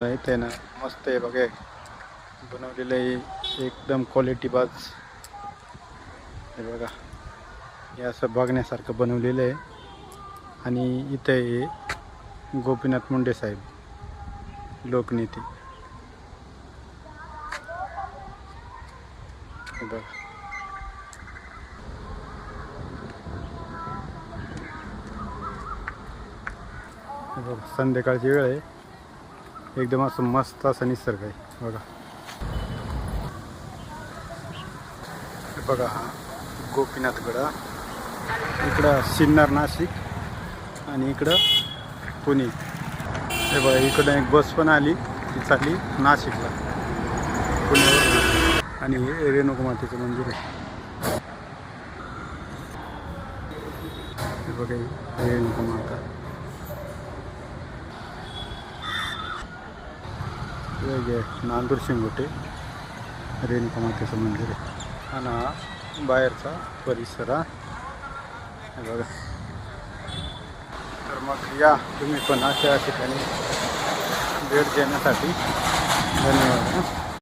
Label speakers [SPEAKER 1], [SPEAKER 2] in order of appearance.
[SPEAKER 1] इथे ना मस्त आहे बघा, बनवलेलं आहे एकदम क्वालिटी बाज. हे बघा, हे असं बघण्यासारखं बनवलेलं आहे. आणि इथे गोपीनाथ मुंडे साहेब लोकनेते. हे बघा, हे बघा संध्याकाळची वेळ आहे, एकदम असं मस्त असा निसर्ग आहे बघा. हे बघा गोपीनाथगड, इकडं सिन्नर नाशिक आणि इकडं पुणे. हे बघा इकडं एक बस पण आली, ती चालली नाशिकला पुण्यावर. आणि हे रेणुकामातेचं मंदिर आहे. हे बघा हे रेणुकामाता. नांदूर शिंगोटे रेणुकामातेचं मंदिर आहे. आणि हा बाहेरचा परिसर. हे बघा, तर मग या तुम्ही पण अशा ठिकाणी भेट देण्यासाठी. धन्यवाद.